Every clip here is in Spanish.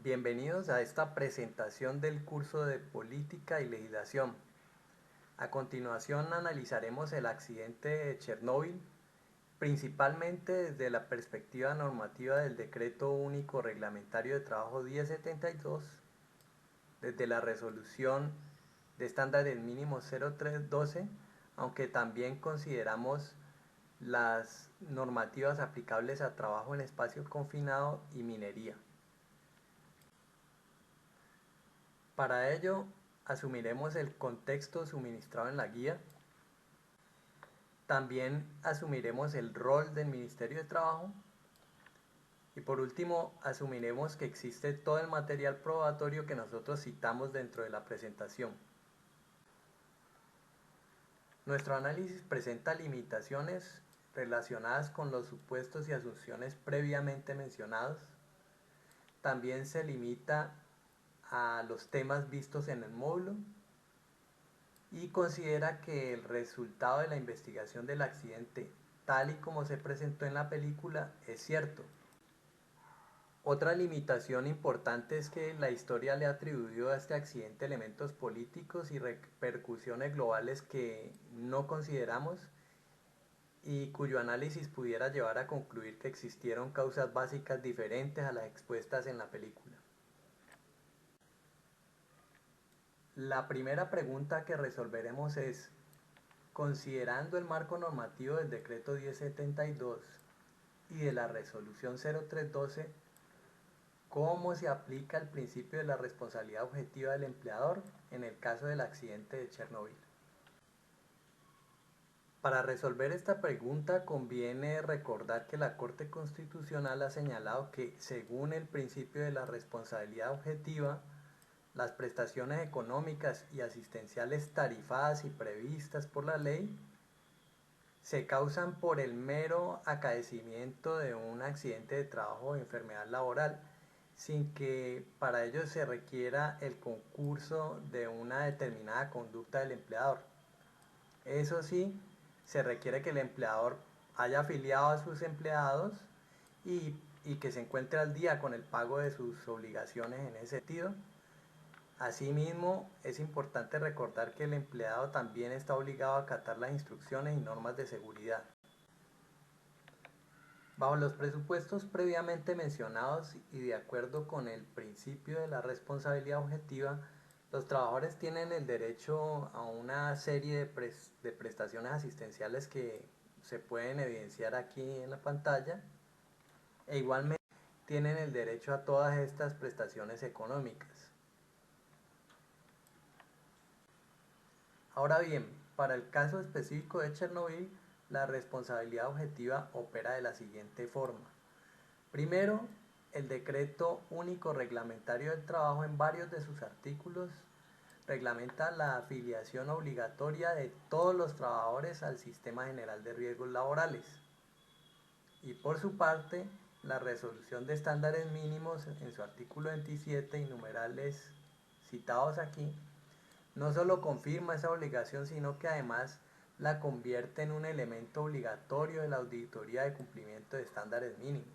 Bienvenidos a esta presentación del curso de Política y Legislación. A continuación analizaremos el accidente de Chernóbil, principalmente desde la perspectiva normativa del Decreto Único Reglamentario de Trabajo 1072, desde la resolución de estándares mínimos 0312, aunque también consideramos las normativas aplicables a trabajo en espacio confinado y minería. Para ello, asumiremos el contexto suministrado en la guía. También asumiremos el rol del Ministerio de Trabajo. Y por último, asumiremos que existe todo el material probatorio que nosotros citamos dentro de la presentación. Nuestro análisis presenta limitaciones relacionadas con los supuestos y asunciones previamente mencionados. También se limita a los temas vistos en el módulo y considera que el resultado de la investigación del accidente, tal y como se presentó en la película, es cierto. Otra limitación importante es que la historia le ha atribuido a este accidente elementos políticos y repercusiones globales que no consideramos y cuyo análisis pudiera llevar a concluir que existieron causas básicas diferentes a las expuestas en la película. La primera pregunta que resolveremos es, considerando el marco normativo del Decreto 1072 y de la Resolución 0312, ¿cómo se aplica el principio de la responsabilidad objetiva del empleador en el caso del accidente de Chernóbil? Para resolver esta pregunta conviene recordar que la Corte Constitucional ha señalado que, según el principio de la responsabilidad objetiva, las prestaciones económicas y asistenciales tarifadas y previstas por la ley se causan por el mero acaecimiento de un accidente de trabajo o enfermedad laboral, sin que para ello se requiera el concurso de una determinada conducta del empleador. Eso sí, se requiere que el empleador haya afiliado a sus empleados y que se encuentre al día con el pago de sus obligaciones en ese sentido. Asimismo, es importante recordar que el empleado también está obligado a acatar las instrucciones y normas de seguridad. Bajo los presupuestos previamente mencionados y de acuerdo con el principio de la responsabilidad objetiva, los trabajadores tienen el derecho a una serie de prestaciones asistenciales que se pueden evidenciar aquí en la pantalla, e igualmente tienen el derecho a todas estas prestaciones económicas. Ahora bien, para el caso específico de Chernóbil, la responsabilidad objetiva opera de la siguiente forma. Primero, el Decreto Único Reglamentario del Trabajo en varios de sus artículos reglamenta la afiliación obligatoria de todos los trabajadores al Sistema General de Riesgos Laborales. Y por su parte, la resolución de estándares mínimos en su artículo 27 y numerales citados aquí, no solo confirma esa obligación, sino que además la convierte en un elemento obligatorio de la auditoría de cumplimiento de estándares mínimos.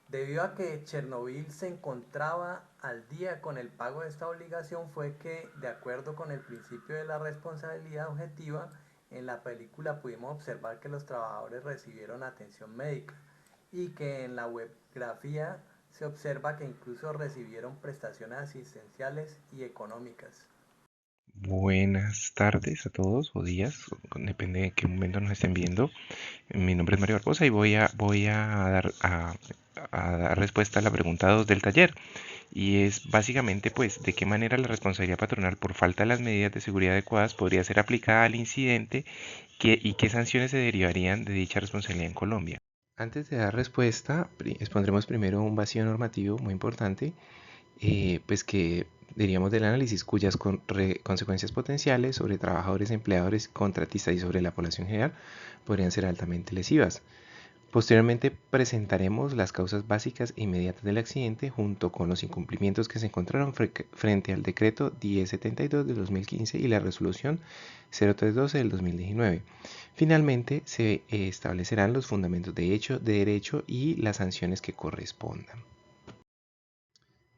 Debido a que Chernóbil se encontraba al día con el pago de esta obligación, fue que, de acuerdo con el principio de la responsabilidad objetiva, en la película pudimos observar que los trabajadores recibieron atención médica y que en la webgrafía se observa que incluso recibieron prestaciones asistenciales y económicas. Buenas tardes a todos o días, depende de qué momento nos estén viendo. Mi nombre es Mario Barbosa y voy a dar respuesta a la pregunta 2 del taller. Y es básicamente pues de qué manera la responsabilidad patronal por falta de las medidas de seguridad adecuadas podría ser aplicada al incidente y qué sanciones se derivarían de dicha responsabilidad en Colombia. Antes de dar respuesta, expondremos primero un vacío normativo muy importante, pues que diríamos del análisis, cuyas consecuencias potenciales sobre trabajadores, empleadores, contratistas y sobre la población general podrían ser altamente lesivas. Posteriormente presentaremos las causas básicas e inmediatas del accidente junto con los incumplimientos que se encontraron frente al decreto 1072 del 2015 y la resolución 0312 del 2019. Finalmente se establecerán los fundamentos de derecho y las sanciones que correspondan.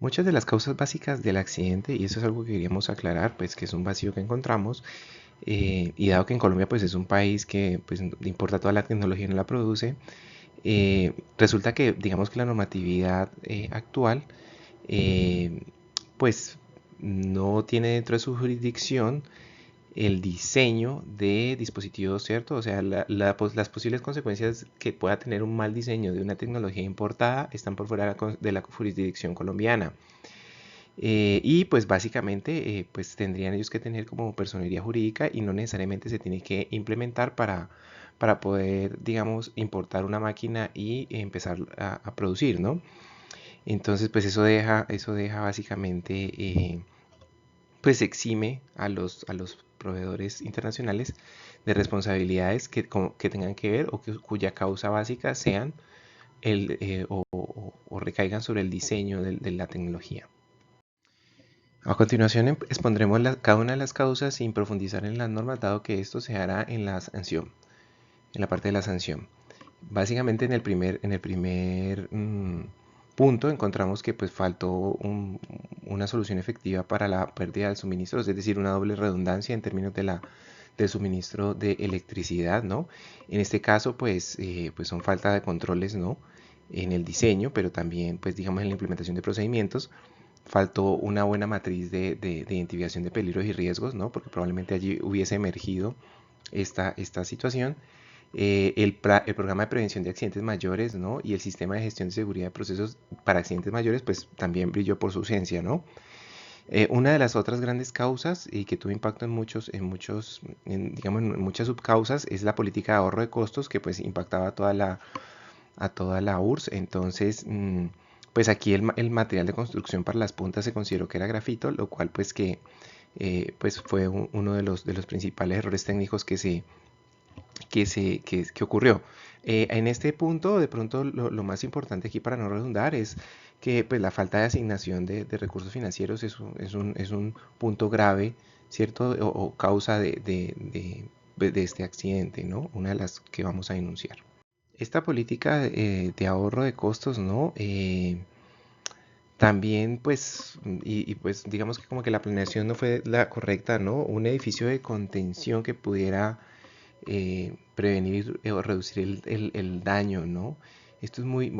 Muchas de las causas básicas del accidente, y eso es algo que queríamos aclarar, pues que es un vacío que encontramos, y dado que en Colombia pues es un país que pues importa toda la tecnología y no la produce, resulta que digamos que la normatividad actual eh, pues no tiene dentro de su jurisdicción el diseño de dispositivos, ¿cierto? O sea, las posibles consecuencias que pueda tener un mal diseño de una tecnología importada están por fuera de la jurisdicción colombiana. Y pues básicamente pues tendrían ellos que tener como personería jurídica y no necesariamente se tiene que implementar para poder, digamos, importar una máquina y empezar a producir, ¿no? Entonces, pues eso deja básicamente, pues exime a los proveedores internacionales de responsabilidades que tengan que ver o cuya causa básica sean o recaigan sobre el diseño de la tecnología. A continuación expondremos cada una de las causas sin profundizar en las normas, dado que esto se hará en la sanción, en la parte de la sanción. Básicamente en el primer punto encontramos que pues faltó una solución efectiva para la pérdida del suministro, es decir, una doble redundancia en términos del suministro de electricidad, ¿no? En este caso pues son falta de controles, ¿no? En el diseño, pero también pues digamos en la implementación de procedimientos. Faltó una buena matriz de identificación de peligros y riesgos, ¿no? Porque probablemente allí hubiese emergido esta situación. El programa de prevención de accidentes mayores, ¿no? Y el sistema de gestión de seguridad de procesos para accidentes mayores, pues también brilló por su ausencia, ¿no? Una de las otras grandes causas y que tuvo impacto digamos, en muchas subcausas es la política de ahorro de costos que pues impactaba a toda la URSS. Entonces, pues aquí el material de construcción para las puntas se consideró que era grafito, lo cual pues fue uno de los principales errores técnicos que ocurrió. En este punto, de pronto, lo más importante aquí para no redundar es que pues, la falta de asignación de recursos financieros es un punto grave, ¿cierto? O causa de este accidente, ¿no? Una de las que vamos a denunciar. Esta política de ahorro de costos, ¿no? También, pues, pues digamos que como que la planeación no fue la correcta, ¿no? Un edificio de contención que pudiera prevenir o reducir el daño, ¿no? Esto es muy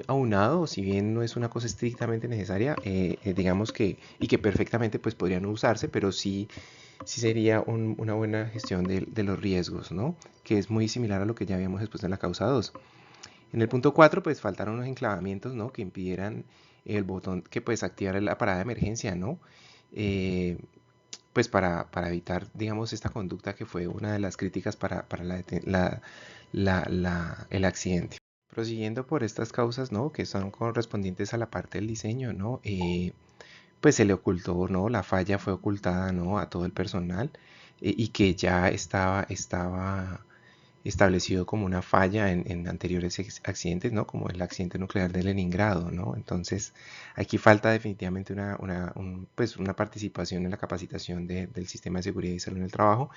aunado, si bien no es una cosa estrictamente necesaria, digamos que, y que perfectamente pues podría no usarse, pero sí sería una buena gestión de los riesgos, ¿no? Que es muy similar a lo que ya habíamos expuesto en la causa 2. En el punto 4 pues faltaron unos enclavamientos, ¿no? Que impidieran el botón que pues activara la parada de emergencia, ¿no? Eh, pues para evitar, digamos, esta conducta que fue una de las críticas para el accidente. Prosiguiendo por estas causas, ¿no? Que son correspondientes a la parte del diseño, ¿no? Pues se le ocultó, ¿no? La falla fue ocultada, ¿no? A todo el personal y que ya estaba establecido como una falla en anteriores accidentes, ¿no? Como el accidente nuclear de Leningrado, ¿no? Entonces, aquí falta definitivamente pues una participación en la capacitación del sistema de seguridad y salud en el trabajo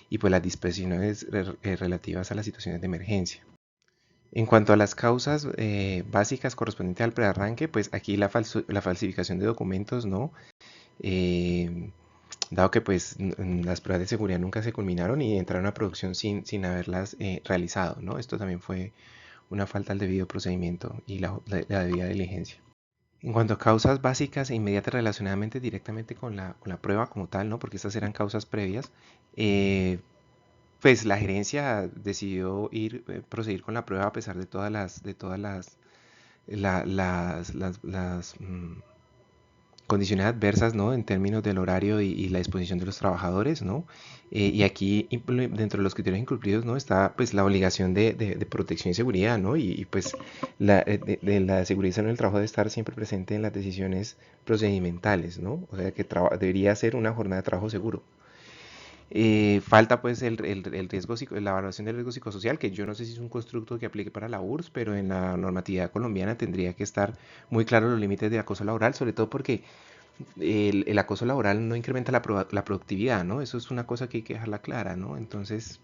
y pues las disposiciones relativas a las situaciones de emergencia. En cuanto a las causas básicas correspondientes al prearranque, pues aquí la falsificación de documentos, ¿no? Eh, Dado que pues las pruebas de seguridad nunca se culminaron y entraron a producción sin haberlas realizado, ¿no? Esto también fue una falta al debido procedimiento y la debida diligencia. En cuanto a causas básicas e inmediatas relacionadamente directamente con la prueba como tal, ¿no? Porque estas eran causas previas, eh, pues la gerencia decidió proseguir con la prueba a pesar de todas las condiciones adversas, ¿no? En términos del horario la disposición de los trabajadores, ¿no? Y aquí dentro de los criterios incumplidos, ¿no? Está pues la obligación de protección y seguridad, ¿no? Pues la seguridad en el trabajo debe estar siempre presente en las decisiones procedimentales, ¿no? O sea que debería ser una jornada de trabajo seguro. Falta pues el riesgo, la evaluación del riesgo psicosocial, que yo no sé si es un constructo que aplique para la URSS, pero en la normatividad colombiana tendría que estar muy claro los límites de acoso laboral, sobre todo porque el acoso laboral no incrementa la productividad, ¿no? Eso es una cosa que hay que dejarla clara, ¿no? Entonces,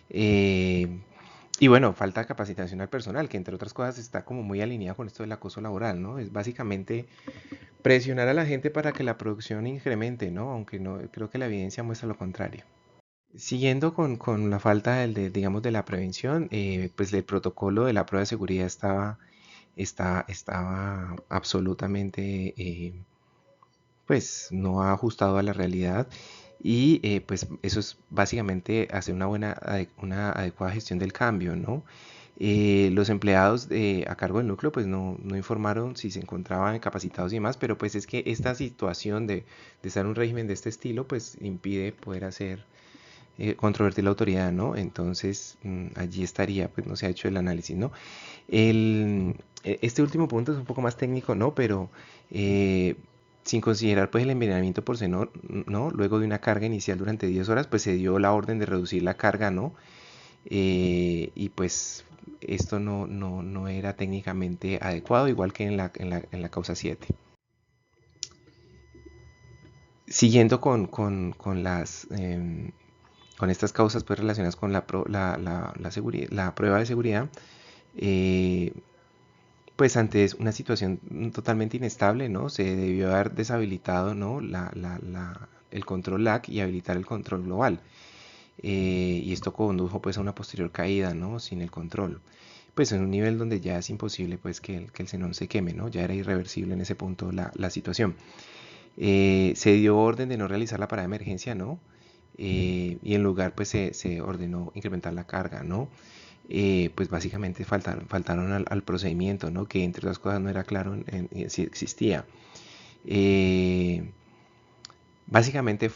eh, Y bueno, falta capacitación al personal, que entre otras cosas está como muy alineado con esto del acoso laboral, ¿no? Es básicamente presionar a la gente para que la producción incremente, ¿no? Aunque no, creo que la evidencia muestra lo contrario. Siguiendo con la falta digamos, de la prevención, pues el protocolo de la prueba de seguridad estaba absolutamente, pues no ajustado a la realidad y pues eso es básicamente hacer una adecuada gestión del cambio, ¿no? Los empleados a cargo del núcleo pues no informaron si se encontraban capacitados y demás, pero pues es que esta situación de estar en un régimen de este estilo pues impide poder hacer controvertir la autoridad, ¿no? Entonces allí estaría, pues no se ha hecho el análisis, ¿no? Este último punto es un poco más técnico, ¿no? Pero eh, sin considerar pues el envenenamiento por xenón, ¿no? Luego de una carga inicial durante 10 horas, pues se dio la orden de reducir la carga, ¿no? Y pues esto no era técnicamente adecuado, igual que en la causa 7. Siguiendo con estas causas pues relacionadas con la prueba de seguridad, eh, pues ante una situación totalmente inestable, ¿no? Se debió haber deshabilitado, ¿no? El control LAC y habilitar el control global. Y esto condujo pues a una posterior caída, ¿no? Sin el control. Pues en un nivel donde ya es imposible pues que el xenón se queme, ¿no? Ya era irreversible en ese punto la situación. Se dio orden de no realizar la parada de emergencia, ¿no? Y en lugar pues se ordenó incrementar la carga, ¿no? Pues básicamente faltaron al procedimiento, ¿no? Que entre otras cosas no era claro si existía. Eh, Básicamente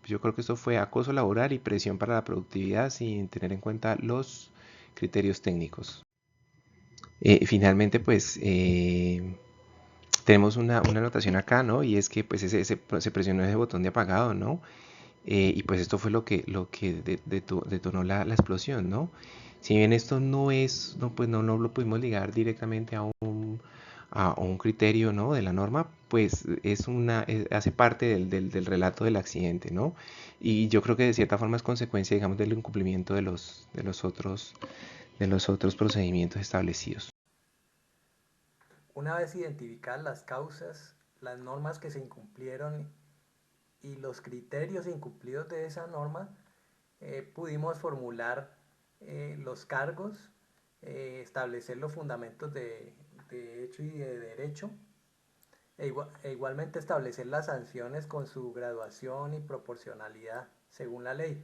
yo creo que esto fue acoso laboral y presión para la productividad sin tener en cuenta los criterios técnicos. Finalmente, pues tenemos una anotación acá, ¿no? Y es que pues se presionó ese botón de apagado, ¿no? Y pues esto fue lo que detonó la explosión, ¿no? Si bien esto pues no lo pudimos ligar directamente a un criterio, ¿no? De la norma, pues hace parte del relato del accidente, ¿no? Y yo creo que de cierta forma es consecuencia, digamos, del incumplimiento de los otros procedimientos establecidos. Una vez identificadas las causas, las normas que se incumplieron y los criterios incumplidos de esa norma, pudimos formular los cargos, establecer los fundamentos de hecho y de derecho, igualmente establecer las sanciones con su graduación y proporcionalidad según la ley.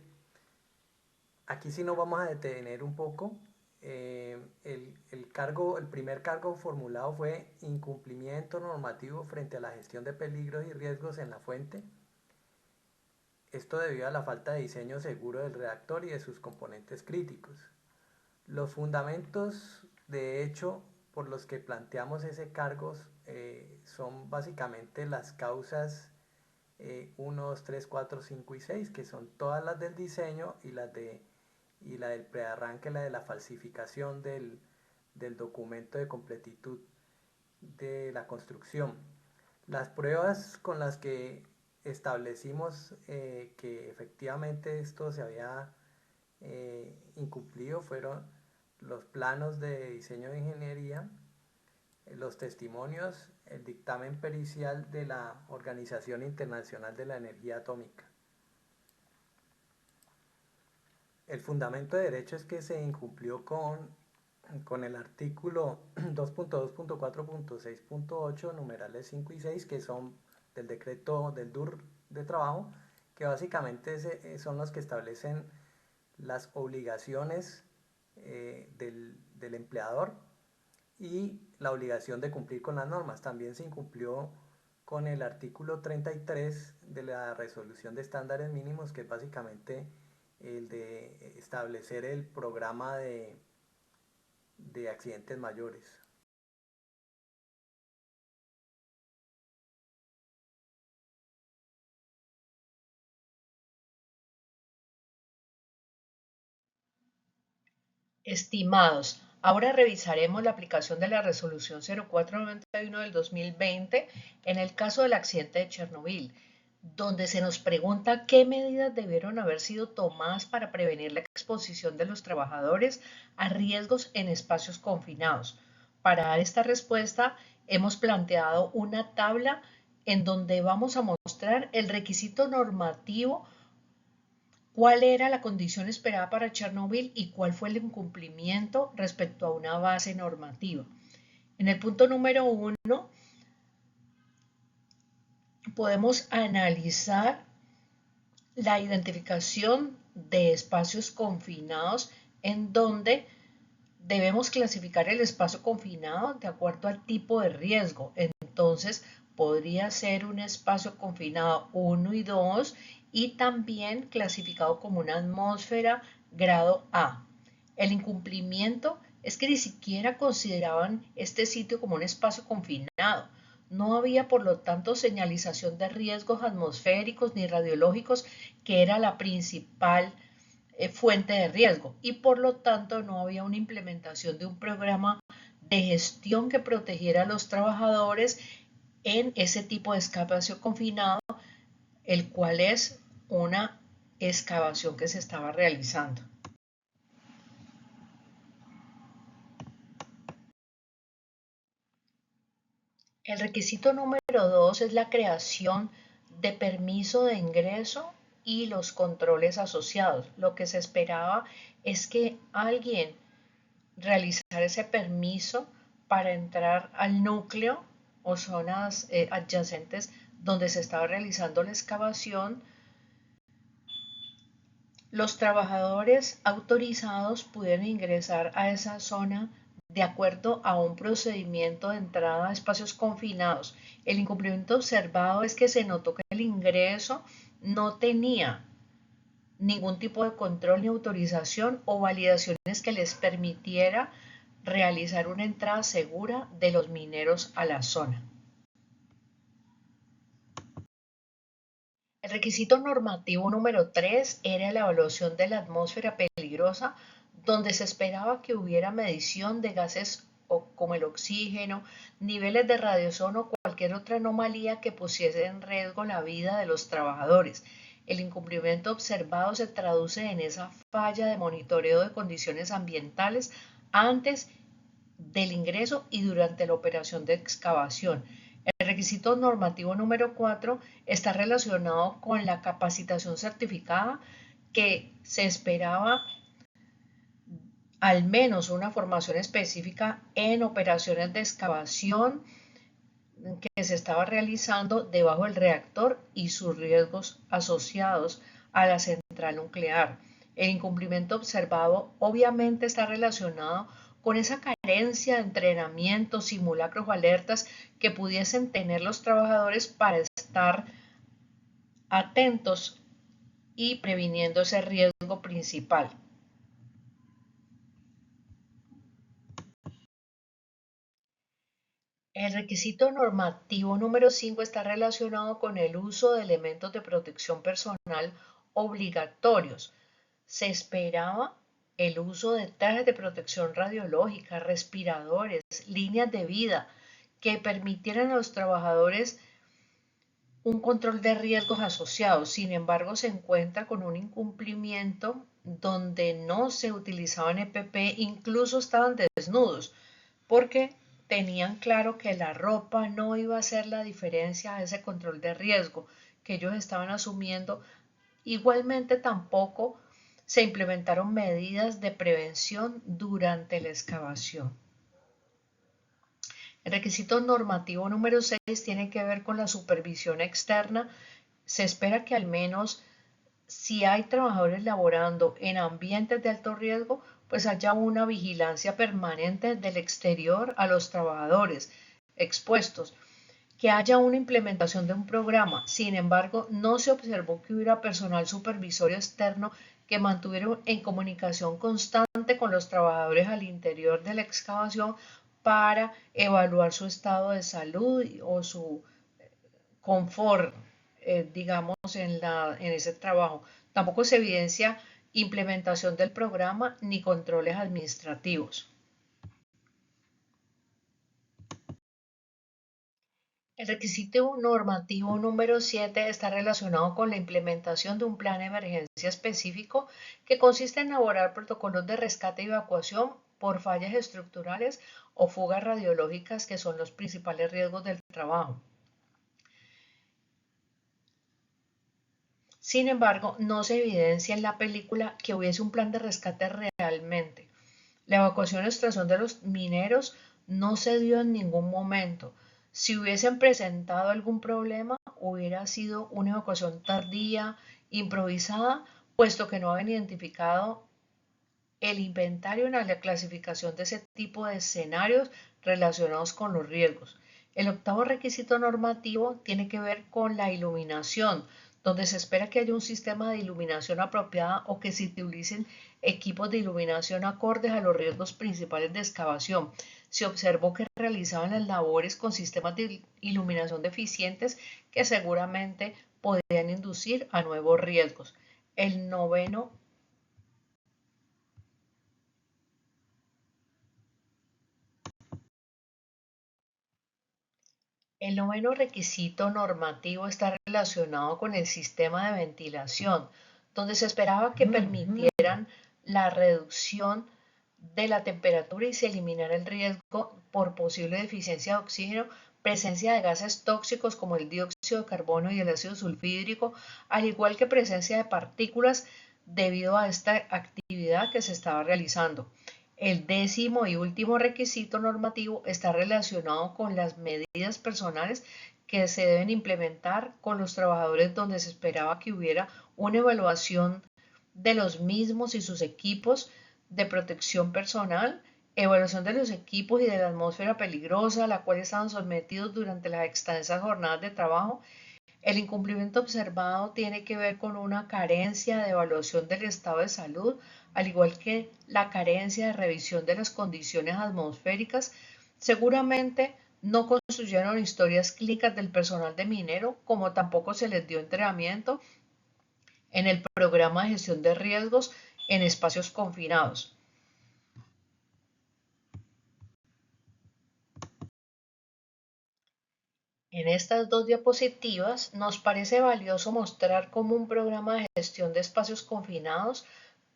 Aquí sí nos vamos a detener un poco. El primer cargo formulado fue incumplimiento normativo frente a la gestión de peligros y riesgos en la fuente. Esto debido a la falta de diseño seguro del reactor y de sus componentes críticos. Los fundamentos, de hecho, por los que planteamos ese cargo son básicamente las causas 1, 2, 3, 4, 5 y 6, que son todas las del diseño y la del prearranque, la de la falsificación del documento de completitud de la construcción. Las pruebas con las que establecimos que efectivamente esto se había incumplido fueron los planos de diseño de ingeniería, los testimonios, el dictamen pericial de la Organización Internacional de la Energía Atómica. El fundamento de derecho es que se incumplió con el artículo 2.2.4.6.8, numerales 5 y 6, que son del decreto del DUR de trabajo, que básicamente son los que establecen las obligaciones del empleador y la obligación de cumplir con las normas. También se incumplió con el artículo 33 de la resolución de estándares mínimos, que es básicamente el de establecer el programa de accidentes mayores. Estimados, ahora revisaremos la aplicación de la resolución 0491 del 2020 en el caso del accidente de Chernobyl. donde se nos pregunta qué medidas debieron haber sido tomadas para prevenir la exposición de los trabajadores a riesgos en espacios confinados. Para dar esta respuesta, hemos planteado una tabla en donde vamos a mostrar el requisito normativo, cuál era la condición esperada para Chernobyl y cuál fue el incumplimiento respecto a una base normativa. En el punto número 1 podemos analizar la identificación de espacios confinados en donde debemos clasificar el espacio confinado de acuerdo al tipo de riesgo. Entonces, podría ser un espacio confinado 1 y 2 y también clasificado como una atmósfera grado A. El incumplimiento es que ni siquiera consideraban este sitio como un espacio confinado. No había, por lo tanto, señalización de riesgos atmosféricos ni radiológicos, que era la principal fuente de riesgo, y por lo tanto no había una implementación de un programa de gestión que protegiera a los trabajadores en ese tipo de espacio confinado, el cual es una excavación que se estaba realizando. El requisito número 2 es la creación de permiso de ingreso y los controles asociados. Lo que se esperaba es que alguien realizara ese permiso para entrar al núcleo o zonas adyacentes donde se estaba realizando la excavación. Los trabajadores autorizados pudieron ingresar a esa zona de acuerdo a un procedimiento de entrada a espacios confinados. El incumplimiento observado es que se notó que el ingreso no tenía ningún tipo de control ni autorización o validaciones que les permitiera realizar una entrada segura de los mineros a la zona. El requisito normativo número 3 era la evaluación de la atmósfera peligrosa, donde se esperaba que hubiera medición de gases como el oxígeno, niveles de radiación o cualquier otra anomalía que pusiese en riesgo la vida de los trabajadores. El incumplimiento observado se traduce en esa falla de monitoreo de condiciones ambientales antes del ingreso y durante la operación de excavación. El requisito normativo número 4 está relacionado con la capacitación certificada, que se esperaba al menos una formación específica en operaciones de excavación que se estaba realizando debajo del reactor y sus riesgos asociados a la central nuclear. El incumplimiento observado obviamente está relacionado con esa carencia de entrenamiento, simulacros o alertas que pudiesen tener los trabajadores para estar atentos y previniendo ese riesgo principal. El requisito normativo número 5 está relacionado con el uso de elementos de protección personal obligatorios. Se esperaba el uso de trajes de protección radiológica, respiradores, líneas de vida que permitieran a los trabajadores un control de riesgos asociados. Sin embargo, se encuentra con un incumplimiento donde no se utilizaban EPP, incluso estaban desnudos, porque tenían claro que la ropa no iba a hacer la diferencia a ese control de riesgo que ellos estaban asumiendo. Igualmente tampoco se implementaron medidas de prevención durante la excavación. El requisito normativo número 6 tiene que ver con la supervisión externa. Se espera que al menos si hay trabajadores laborando en ambientes de alto riesgo, pues haya una vigilancia permanente del exterior a los trabajadores expuestos, que haya una implementación de un programa. Sin embargo, no se observó que hubiera personal supervisorio externo que mantuviera en comunicación constante con los trabajadores al interior de la excavación para evaluar su estado de salud o su confort, digamos, en ese trabajo. Tampoco se evidencia implementación del programa ni controles administrativos. El requisito normativo número 7 está relacionado con la implementación de un plan de emergencia específico que consiste en elaborar protocolos de rescate y evacuación por fallas estructurales o fugas radiológicas, que son los principales riesgos del trabajo. Sin embargo, no se evidencia en la película que hubiese un plan de rescate realmente. La evacuación y extracción de los mineros no se dio en ningún momento. Si hubiesen presentado algún problema, hubiera sido una evacuación tardía, improvisada, puesto que no habían identificado el inventario en la clasificación de ese tipo de escenarios relacionados con los riesgos. El octavo requisito normativo tiene que ver con la iluminación, donde se espera que haya un sistema de iluminación apropiada o que se utilicen equipos de iluminación acordes a los riesgos principales de excavación. Se observó que realizaban las labores con sistemas de iluminación deficientes que seguramente podrían inducir a nuevos riesgos. El noveno El noveno requisito normativo está relacionado con el sistema de ventilación, donde se esperaba que permitieran la reducción de la temperatura y se eliminara el riesgo por posible deficiencia de oxígeno, presencia de gases tóxicos como el dióxido de carbono y el ácido sulfídrico, al igual que presencia de partículas debido a esta actividad que se estaba realizando. El décimo y último requisito normativo está relacionado con las medidas personales que se deben implementar con los trabajadores, donde se esperaba que hubiera una evaluación de los mismos y sus equipos de protección personal, evaluación de los equipos y de la atmósfera peligrosa a la cual estaban sometidos durante las extensas jornadas de trabajo. El incumplimiento observado tiene que ver con una carencia de evaluación del estado de salud, al igual que la carencia de revisión de las condiciones atmosféricas. Seguramente no construyeron historias clínicas del personal de minero, como tampoco se les dio entrenamiento en el programa de gestión de riesgos en espacios confinados. En estas dos diapositivas nos parece valioso mostrar cómo un programa de gestión de espacios confinados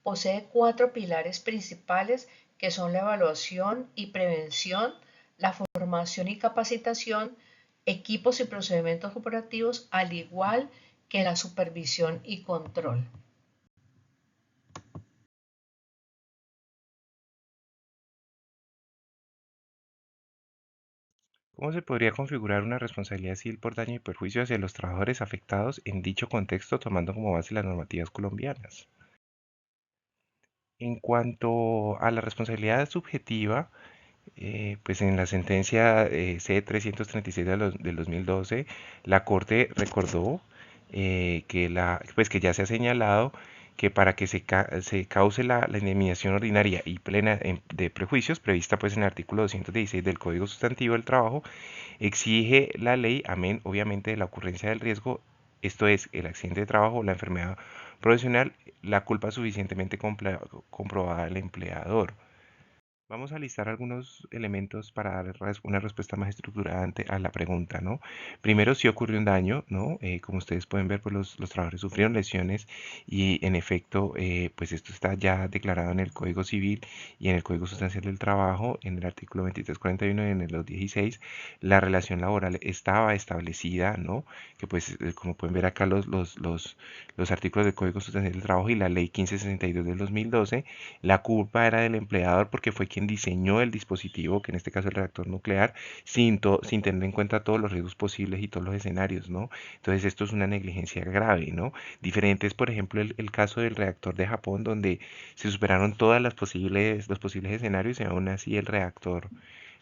posee cuatro pilares principales, que son la evaluación y prevención, la formación y capacitación, equipos y procedimientos operativos, al igual que la supervisión y control. ¿Cómo se podría configurar una responsabilidad civil por daño y perjuicio hacia los trabajadores afectados en dicho contexto, tomando como base las normativas colombianas? En cuanto a la responsabilidad subjetiva, pues en la sentencia C-336 del 2012, la Corte recordó pues que ya se ha señalado que para que se cause la indemnización ordinaria y plena de prejuicios prevista pues en el artículo 216 del Código Sustantivo del Trabajo, exige la ley, amén obviamente de la ocurrencia del riesgo, esto es el accidente de trabajo o la enfermedad profesional, la culpa suficientemente comprobada al empleador. Vamos a listar algunos elementos para dar una respuesta más estructurada a la pregunta, ¿no? Primero, si ocurrió un daño, ¿no? Como ustedes pueden ver, pues los trabajadores sufrieron lesiones y en efecto, pues esto está ya declarado en el Código Civil y en el Código Sustancial del Trabajo, en el artículo 2341 y en el 16, la relación laboral estaba establecida, ¿no? Que pues, como pueden ver acá los artículos del Código Sustancial del Trabajo y la Ley 1562 del 2012, la culpa era del empleador porque fue quien diseñó el dispositivo, que en este caso el reactor nuclear, sin tener en cuenta todos los riesgos posibles y todos los escenarios, ¿no? Entonces esto es una negligencia grave, ¿no? Diferente es, por ejemplo, el caso del reactor de Japón, donde se superaron todas los posibles escenarios y aún así el reactor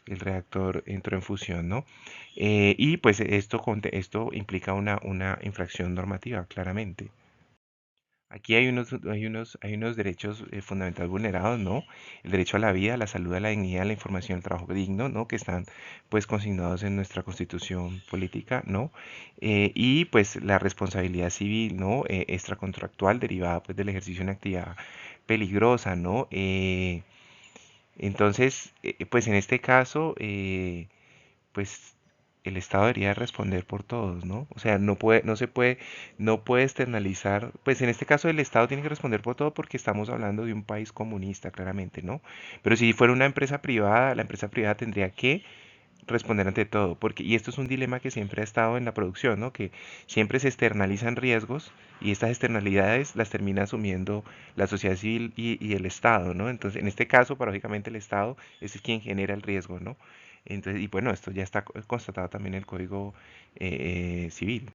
entró en fusión, ¿no? Y pues esto implica una infracción normativa, claramente. Aquí hay unos derechos fundamentales vulnerados, ¿no? El derecho a la vida, a la salud, a la dignidad, a la información, al trabajo digno, ¿no? Que están pues consignados en nuestra constitución política, ¿no? Y pues la responsabilidad civil, ¿no? Extracontractual derivada pues del ejercicio de una actividad peligrosa, ¿no? Entonces, pues en este caso, pues el Estado debería responder por todos, ¿no? O sea, no puede externalizar, pues en este caso el Estado tiene que responder por todo porque estamos hablando de un país comunista, claramente, ¿no? Pero si fuera una empresa privada, la empresa privada tendría que responder ante todo, porque, y esto es un dilema que siempre ha estado en la producción, ¿no? Que siempre se externalizan riesgos y estas externalidades las termina asumiendo la sociedad civil y el Estado, ¿no? Entonces, en este caso, paradójicamente, el Estado es quien genera el riesgo, ¿no? Entonces, y bueno, esto ya está constatado también en el Código Civil.